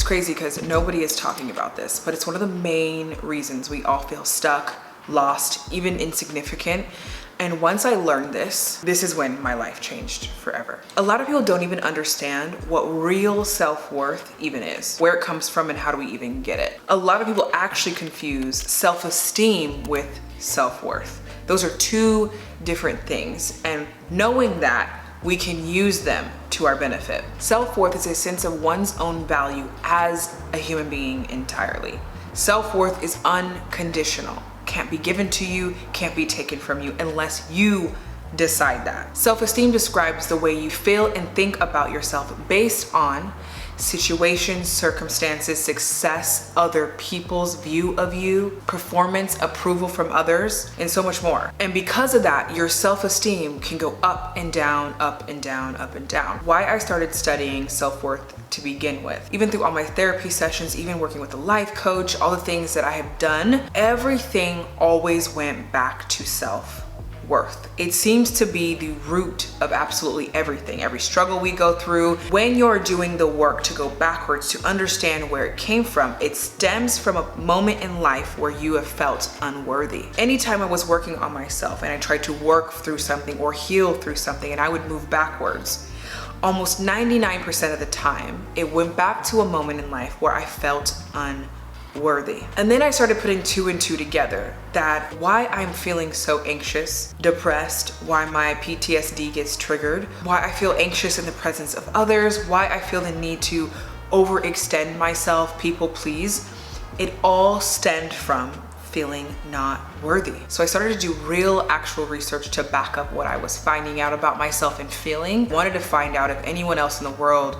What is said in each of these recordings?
crazy because nobody is talking about this, but it's one of the main reasons we all feel stuck, lost, even insignificant. And once I learned this is when my life changed forever. A lot of people don't even understand what real self-worth even is, where it comes from and how do we even get it. A lot of people actually confuse self-esteem with self-worth. Those are two different things, and knowing that, we can use them to our benefit. Self-worth is a sense of one's own value as a human being entirely. Self-worth is unconditional. Can't be given to you, can't be taken from you unless you decide that. Self-esteem describes the way you feel and think about yourself based on situations, circumstances, success, other people's view of you, performance, approval from others, and so much more. And because of that, your self-esteem can go up and down, up and down, up and down. Why I started studying self-worth to begin with. Even through all my therapy sessions, even working with a life coach, all the things that I have done, everything always went back to self-worth. It seems to be the root of absolutely everything, every struggle we go through. When you're doing the work to go backwards, to understand where it came from, it stems from a moment in life where you have felt unworthy. Anytime I was working on myself and I tried to work through something or heal through something and I would move backwards, almost 99% of the time, it went back to a moment in life where I felt unworthy. And then I started putting two and two together, that why I'm feeling so anxious, depressed, why my PTSD gets triggered, why I feel anxious in the presence of others, why I feel the need to overextend myself, people please, it all stemmed from feeling not worthy. So I started to do real actual research to back up what I was finding out about myself and feeling. Wanted to find out if anyone else in the world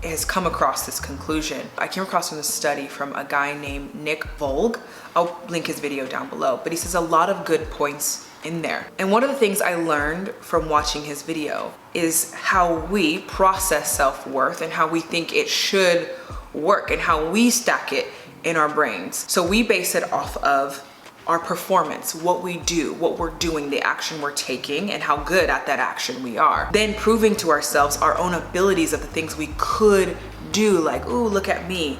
has come across this conclusion. I came across this study from a guy named Nick Volg. I'll link his video down below, but he says a lot of good points in there. And one of the things I learned from watching his video is how we process self-worth and how we think it should work and how we stack it in our brains. So we base it off of our performance, what we do, what we're doing, the action we're taking, and how good at that action we are. Then proving to ourselves our own abilities of the things we could do, like, ooh, look at me.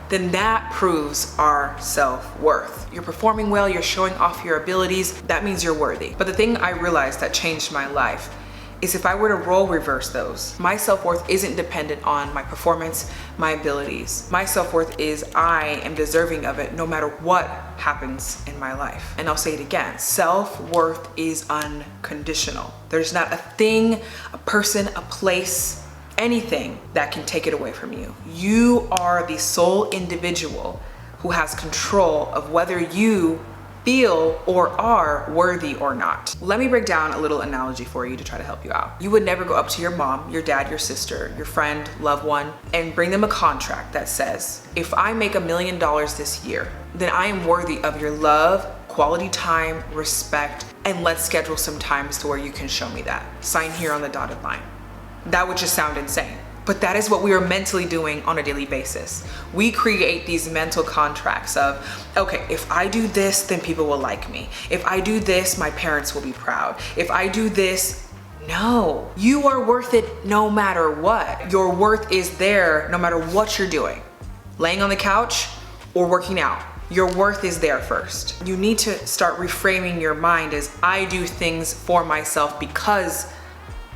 Then that proves our self-worth. You're performing well, you're showing off your abilities, that means you're worthy. But the thing I realized that changed my life is if I were to role reverse those, my self-worth isn't dependent on my performance, my abilities. My self-worth is I am deserving of it no matter what happens in my life. And I'll say it again, self-worth is unconditional. There's not a thing, a person, a place, anything that can take it away from you. You are the sole individual who has control of whether you feel or are worthy or not. Let me break down a little analogy for you to try to help you out. You would never go up to your mom, your dad, your sister, your friend, loved one, and bring them a contract that says, if I make $1 million this year, then I am worthy of your love, quality time, respect, and let's schedule some times to where you can show me that. Sign here on the dotted line. That would just sound insane. But that is what we are mentally doing on a daily basis. We create these mental contracts of, okay, if I do this, then people will like me. If I do this, my parents will be proud. If I do this, no. You are worth it no matter what. Your worth is there no matter what you're doing. Laying on the couch or working out. Your worth is there first. You need to start reframing your mind as I do things for myself because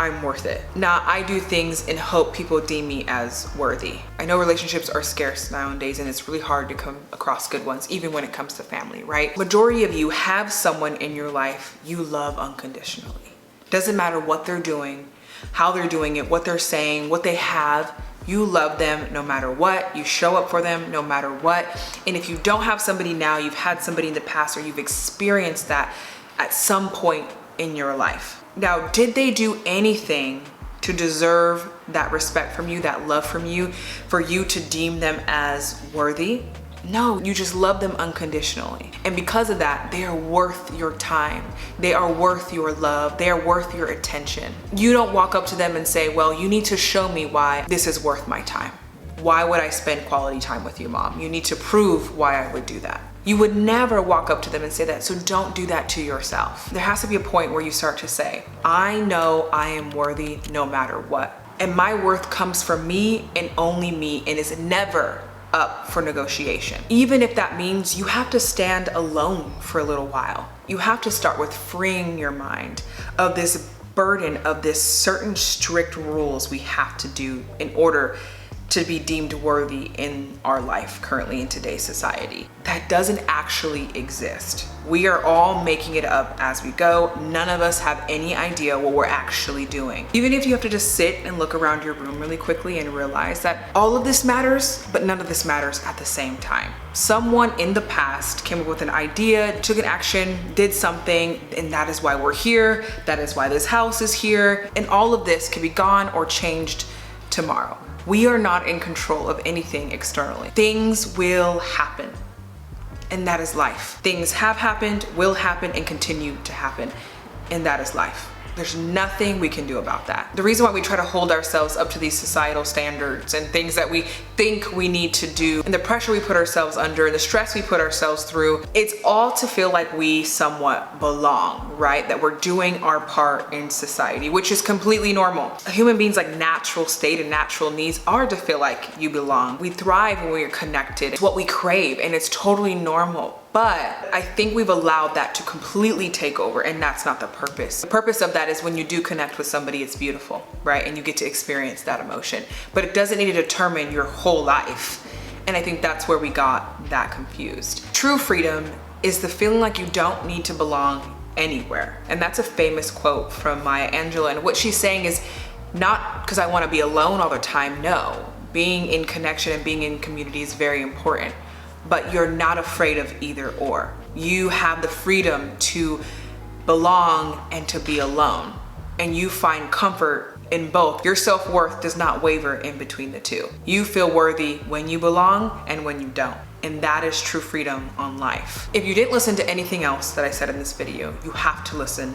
I'm worth it. Now, I do things in hope people deem me as worthy. I know relationships are scarce nowadays and it's really hard to come across good ones, even when it comes to family, right? Majority of you have someone in your life you love unconditionally. Doesn't matter what they're doing, how they're doing it, what they're saying, what they have, you love them no matter what. You show up for them no matter what. And if you don't have somebody now, you've had somebody in the past or you've experienced that at some point in your life. Now, did they do anything to deserve that respect from you, that love from you, for you to deem them as worthy? No, you just love them unconditionally. And because of that, they are worth your time. They are worth your love. They are worth your attention. You don't walk up to them and say, well, you need to show me why this is worth my time. Why would I spend quality time with you, Mom? You need to prove why I would do that. You would never walk up to them and say that, so don't do that to yourself. There has to be a point where you start to say, I know I am worthy no matter what. And my worth comes from me and only me and is never up for negotiation. Even if that means you have to stand alone for a little while. You have to start with freeing your mind of this burden of this certain strict rules we have to do in order to be deemed worthy in our life currently in today's society. That doesn't actually exist. We are all making it up as we go. None of us have any idea what we're actually doing. Even if you have to just sit and look around your room really quickly and realize that all of this matters, but none of this matters at the same time. Someone in the past came up with an idea, took an action, did something, and that is why we're here. That is why this house is here. And all of this can be gone or changed tomorrow. We are not in control of anything externally. Things will happen, and that is life. Things have happened, will happen, and continue to happen, and that is life. There's nothing we can do about that. The reason why we try to hold ourselves up to these societal standards and things that we think we need to do, and the pressure we put ourselves under and the stress we put ourselves through, it's all to feel like we somewhat belong, right? That we're doing our part in society, which is completely normal. A human being's like natural state and natural needs are to feel like you belong. We thrive when we're connected. It's what we crave, and it's totally normal. But I think we've allowed that to completely take over, and that's not the purpose. The purpose of that is when you do connect with somebody, it's beautiful, right? And you get to experience that emotion, but it doesn't need to determine your whole life. And I think that's where we got that confused. True freedom is the feeling like you don't need to belong anywhere. And that's a famous quote from Maya Angelou. And what she's saying is not because I want to be alone all the time. No, being in connection and being in community is very important. But you're not afraid of either or. You have the freedom to belong and to be alone. And you find comfort in both. Your self-worth does not waver in between the two. You feel worthy when you belong and when you don't. And that is true freedom on life. If you didn't listen to anything else that I said in this video, you have to listen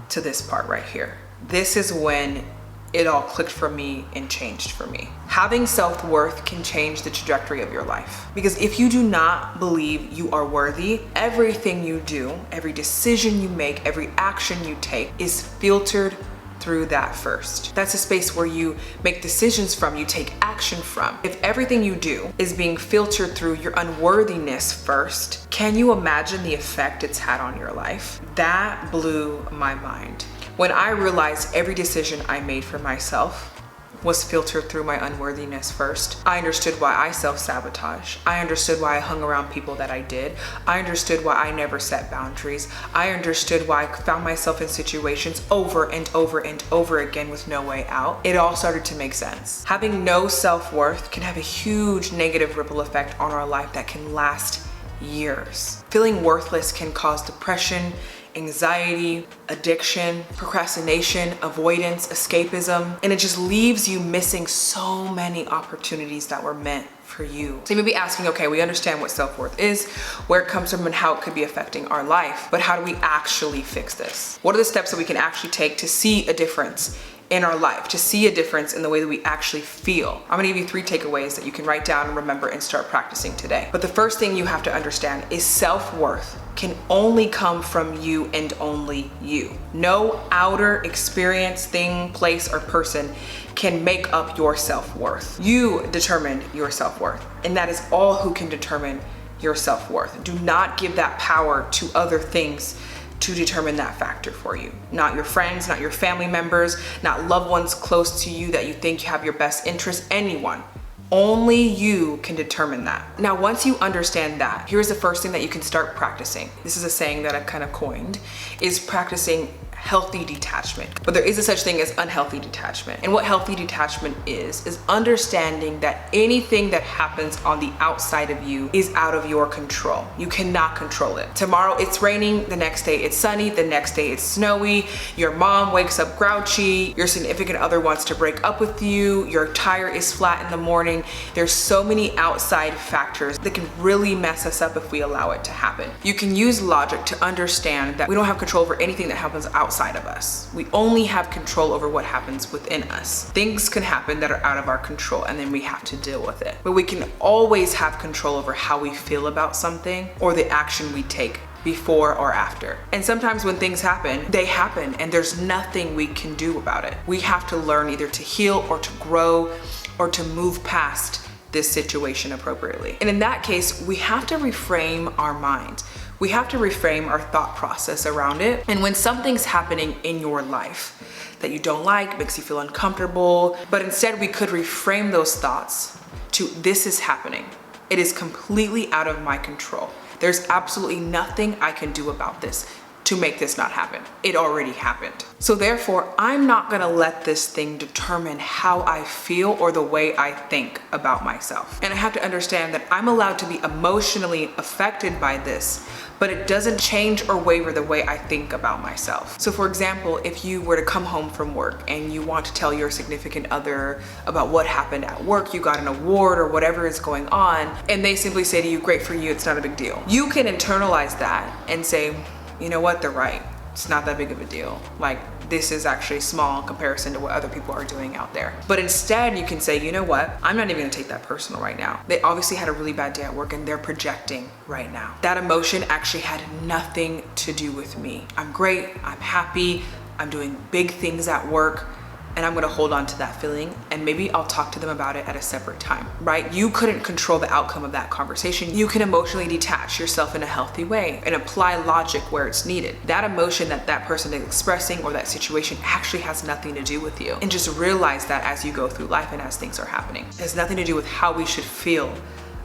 to this part right here. This is when it all clicked for me and changed for me. Having self-worth can change the trajectory of your life. Because if you do not believe you are worthy, everything you do, every decision you make, every action you take is filtered through that first. That's a space where you make decisions from, you take action from. If everything you do is being filtered through your unworthiness first, can you imagine the effect it's had on your life? That blew my mind. When I realized every decision I made for myself was filtered through my unworthiness first, I understood why I self-sabotage. I understood why I hung around people that I did. I understood why I never set boundaries. I understood why I found myself in situations over and over and over again with no way out. It all started to make sense. Having no self-worth can have a huge negative ripple effect on our life that can last years. Feeling worthless can cause depression, anxiety, addiction, procrastination, avoidance, escapism, and it just leaves you missing so many opportunities that were meant for you. So you may be asking, okay, we understand what self-worth is, where it comes from, and how it could be affecting our life, but how do we actually fix this? What are the steps that we can actually take to see a difference in our life, to see a difference in the way that we actually feel? I'm gonna give you 3 takeaways that you can write down and remember and start practicing today. But the first thing you have to understand is self-worth can only come from you and only you. No outer experience, thing, place, or person can make up your self-worth. You determine your self-worth, and that is all who can determine your self-worth. Do not give that power to other things to determine that factor for you. Not your friends, not your family members, not loved ones close to you that you think have your best interest, anyone. Only you can determine that. Now, once you understand that, here's the first thing that you can start practicing. This is a saying that I've kind of coined, is practicing healthy detachment. But there is a such thing as unhealthy detachment. And what healthy detachment is understanding that anything that happens on the outside of you is out of your control. You cannot control it. Tomorrow it's raining, the next day it's sunny, the next day it's snowy, your mom wakes up grouchy, your significant other wants to break up with you, your tire is flat in the morning. There's so many outside factors that can really mess us up if we allow it to happen. You can use logic to understand that we don't have control over anything that happens outside of us. We only have control over what happens within us. Things can happen that are out of our control, and then we have to deal with it. But we can always have control over how we feel about something or the action we take before or after. And sometimes when things happen, they happen and there's nothing we can do about it. We have to learn either to heal or to grow or to move past this situation appropriately. And in that case, we have to reframe our mind. We have to reframe our thought process around it. And when something's happening in your life that you don't like, makes you feel uncomfortable, but instead we could reframe those thoughts to, this is happening. It is completely out of my control. There's absolutely nothing I can do about this to make this not happen. It already happened. So therefore, I'm not gonna let this thing determine how I feel or the way I think about myself. And I have to understand that I'm allowed to be emotionally affected by this, but it doesn't change or waver the way I think about myself. So for example, if you were to come home from work and you want to tell your significant other about what happened at work, you got an award or whatever is going on, and they simply say to you, great for you, it's not a big deal. You can internalize that and say, you know what, they're right. It's not that big of a deal. Like, this is actually small in comparison to what other people are doing out there. But instead you can say, you know what, I'm not even gonna take that personal right now. They obviously had a really bad day at work and they're projecting right now. That emotion actually had nothing to do with me. I'm great, I'm happy, I'm doing big things at work, and I'm gonna hold on to that feeling, and maybe I'll talk to them about it at a separate time, right? You couldn't control the outcome of that conversation. You can emotionally detach yourself in a healthy way and apply logic where it's needed. That emotion that that person is expressing or that situation actually has nothing to do with you. And just realize that as you go through life and as things are happening. It has nothing to do with how we should feel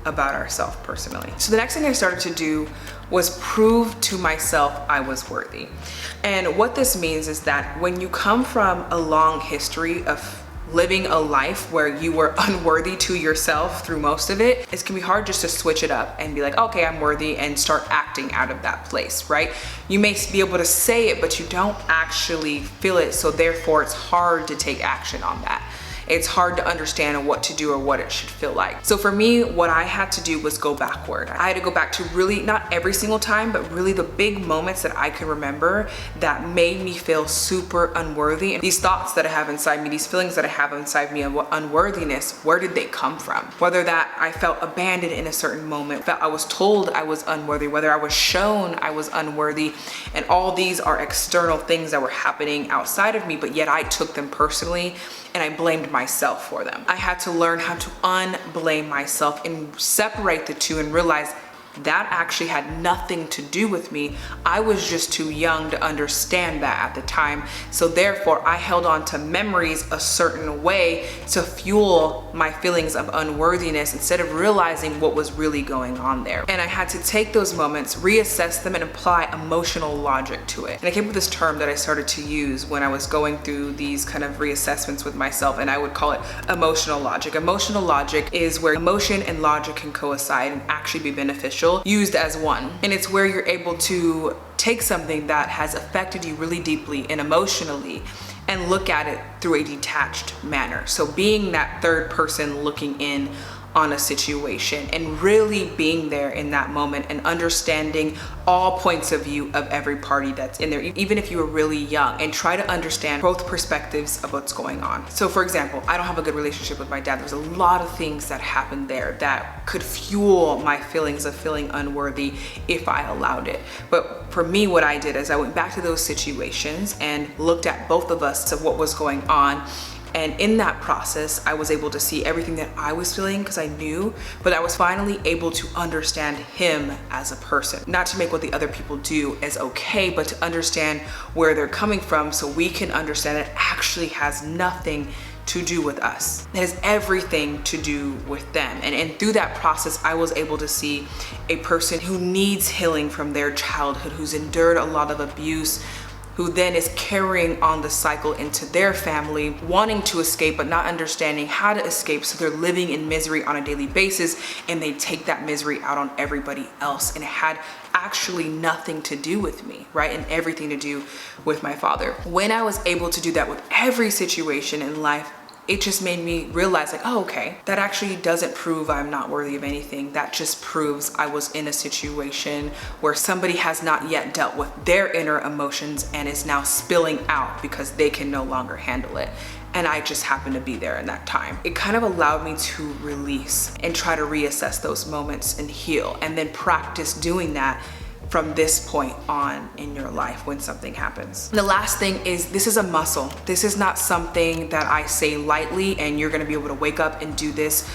about ourselves personally. So the next thing I started to do was prove to myself I was worthy. And what this means is that when you come from a long history of living a life where you were unworthy to yourself through most of it, it can be hard just to switch it up and be like, okay, I'm worthy, and start acting out of that place, right? You may be able to say it, but you don't actually feel it. So therefore it's hard to take action on that. It's hard to understand what to do or what it should feel like. So for me, what I had to do was go backward. I had to go back to really, not every single time, but really the big moments that I can remember that made me feel super unworthy. And these thoughts that I have inside me, these feelings that I have inside me of unworthiness, where did they come from? Whether that I felt abandoned in a certain moment, that I was told I was unworthy, whether I was shown I was unworthy, and all these are external things that were happening outside of me, but yet I took them personally and I blamed myself for them. I had to learn how to unblame myself and separate the two and realize that actually had nothing to do with me. I was just too young to understand that at the time. So therefore I held on to memories a certain way to fuel my feelings of unworthiness instead of realizing what was really going on there. And I had to take those moments, reassess them, and apply emotional logic to it. And I came up with this term that I started to use when I was going through these kind of reassessments with myself, and I would call it emotional logic. Emotional logic is where emotion and logic can coincide and actually be beneficial, used as one. And it's where you're able to take something that has affected you really deeply and emotionally and look at it through a detached manner. So being that third person looking in on a situation and really being there in that moment and understanding all points of view of every party that's in there, even if you were really young, and try to understand both perspectives of what's going on. So for example, I don't have a good relationship with my dad. There's a lot of things that happened there that could fuel my feelings of feeling unworthy if I allowed it. But for me, what I did is I went back to those situations and looked at both of us of what was going on. And in that process, I was able to see everything that I was feeling because I knew, but I was finally able to understand him as a person. Not to make what the other people do as okay, but to understand where they're coming from so we can understand it actually has nothing to do with us. It has everything to do with them. And through that process, I was able to see a person who needs healing from their childhood, who's endured a lot of abuse, who then is carrying on the cycle into their family, wanting to escape but not understanding how to escape, so they're living in misery on a daily basis and they take that misery out on everybody else. And it had actually nothing to do with me, right? And everything to do with my father. When I was able to do that with every situation in life, it just made me realize like, oh, okay, that actually doesn't prove I'm not worthy of anything. That just proves I was in a situation where somebody has not yet dealt with their inner emotions and is now spilling out because they can no longer handle it. And I just happened to be there in that time. It kind of allowed me to release and try to reassess those moments and heal, and then practice doing that from this point on in your life when something happens. The last thing is, this is a muscle. This is not something that I say lightly and you're gonna be able to wake up and do this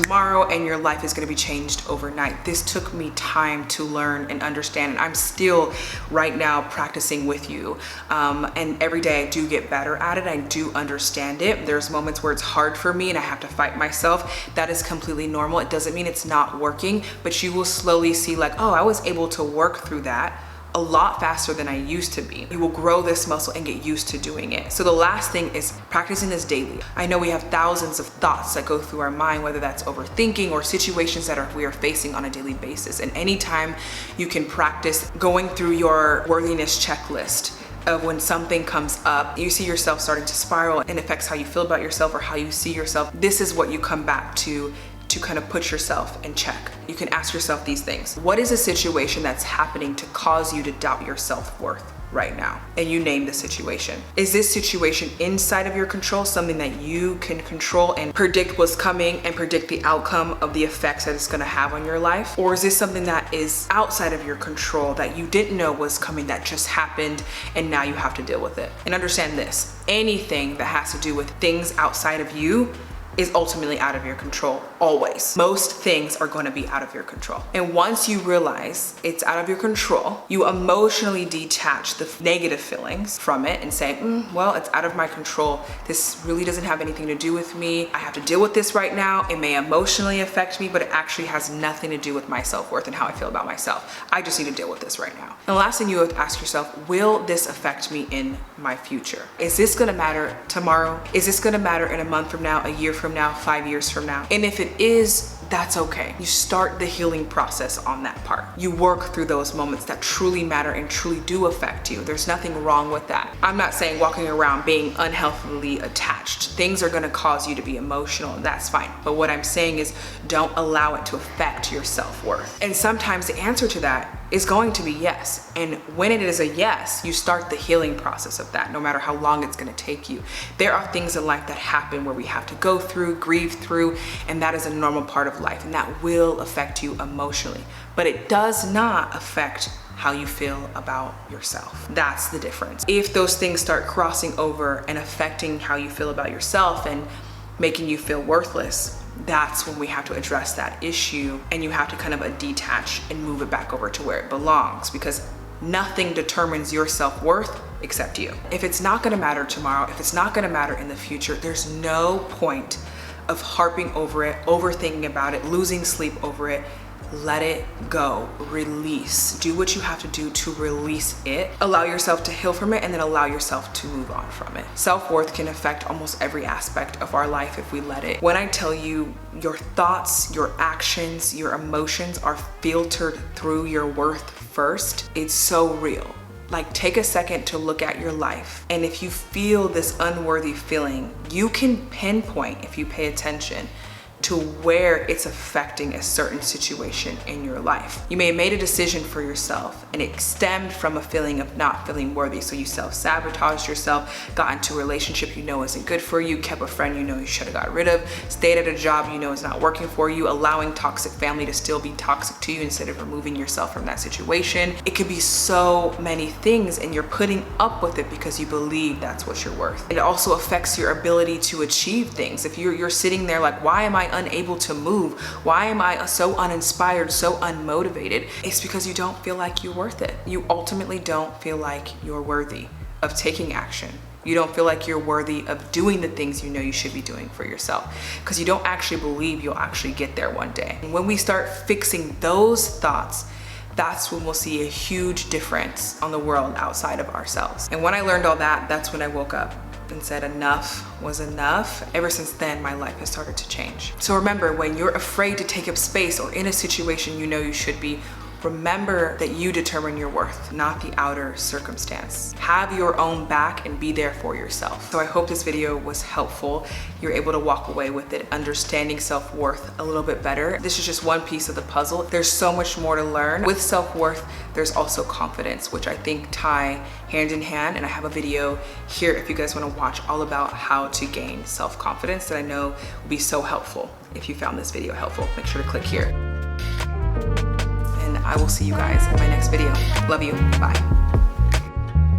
tomorrow and your life is going to be changed overnight. This took me time to learn and understand, and I'm still right now practicing with you. And every day I do get better at it. I do understand it. There's moments where it's hard for me and I have to fight myself. That is completely normal. It doesn't mean it's not working, but you will slowly see like, oh, I was able to work through that a lot faster than I used to be. You will grow this muscle and get used to doing it. So the last thing is practicing this daily. I know we have thousands of thoughts that go through our mind, whether that's overthinking or situations that we are facing on a daily basis. And anytime you can practice going through your worthiness checklist of when something comes up, you see yourself starting to spiral and affects how you feel about yourself or how you see yourself, this is what you come back to kind of put yourself in check. You can ask yourself these things. What is a situation that's happening to cause you to doubt your self-worth right now? And you name the situation. Is this situation inside of your control, something that you can control and predict what's coming and predict the outcome of the effects that it's gonna have on your life? Or is this something that is outside of your control that you didn't know was coming, that just happened and now you have to deal with it? And understand this, anything that has to do with things outside of you is ultimately out of your control, always. Most things are going to be out of your control. And once you realize it's out of your control, you emotionally detach the negative feelings from it and say, well, it's out of my control. This really doesn't have anything to do with me. I have to deal with this right now. It may emotionally affect me, but it actually has nothing to do with my self-worth and how I feel about myself. I just need to deal with this right now. And the last thing you have to ask yourself, will this affect me in my future? Is this gonna matter tomorrow? Is this gonna matter in a month from now, a year from now, 5 years from now? And if it is, that's okay. You start the healing process on that part. You work through those moments that truly matter and truly do affect you. There's nothing wrong with that. I'm not saying walking around being unhealthily attached. Things are gonna cause you to be emotional, and that's fine. But what I'm saying is don't allow it to affect your self-worth. And sometimes the answer to that is going to be yes. And when it is a yes, you start the healing process of that, no matter how long it's gonna take you. There are things in life that happen where we have to go through, grieve through, and that is a normal part of life, and that will affect you emotionally. But it does not affect how you feel about yourself. That's the difference. If those things start crossing over and affecting how you feel about yourself and making you feel worthless, that's when we have to address that issue, and you have to kind of detach and move it back over to where it belongs, because nothing determines your self-worth except you. If it's not gonna matter tomorrow, if it's not gonna matter in the future, there's no point of harping over it, overthinking about it, losing sleep over it. Let it go, release. Do what you have to do to release it. Allow yourself to heal from it, and then allow yourself to move on from it. Self-worth can affect almost every aspect of our life if we let it. When I tell you your thoughts, your actions, your emotions are filtered through your worth first, it's so real. Like, take a second to look at your life. And if you feel this unworthy feeling, you can pinpoint, if you pay attention, to where it's affecting a certain situation in your life. You may have made a decision for yourself and it stemmed from a feeling of not feeling worthy. So you self-sabotaged yourself, got into a relationship you know isn't good for you, kept a friend you know you should have got rid of, stayed at a job you know is not working for you, allowing toxic family to still be toxic to you instead of removing yourself from that situation. It could be so many things, and you're putting up with it because you believe that's what you're worth. It also affects your ability to achieve things. If you're sitting there like, why am I unable to move? Why am I so uninspired, so unmotivated? It's because you don't feel like you're worth it. You ultimately don't feel like you're worthy of taking action. You don't feel like you're worthy of doing the things you know you should be doing for yourself, because you don't actually believe you'll actually get there one day. And when we start fixing those thoughts, that's when we'll see a huge difference on the world outside of ourselves. And when I learned all that, that's when I woke up and said enough was enough. Ever since then, my life has started to change. So remember, when you're afraid to take up space or in a situation you know you should be, remember that you determine your worth, not the outer circumstance. Have your own back and be there for yourself. So I hope this video was helpful. You're able to walk away with it, understanding self-worth a little bit better. This is just one piece of the puzzle. There's so much more to learn. With self-worth, there's also confidence, which I think tie hand in hand. And I have a video here if you guys want to watch all about how to gain self-confidence that I know will be so helpful. If you found this video helpful, make sure to click here. I will see you guys in my next video. Love you. Bye.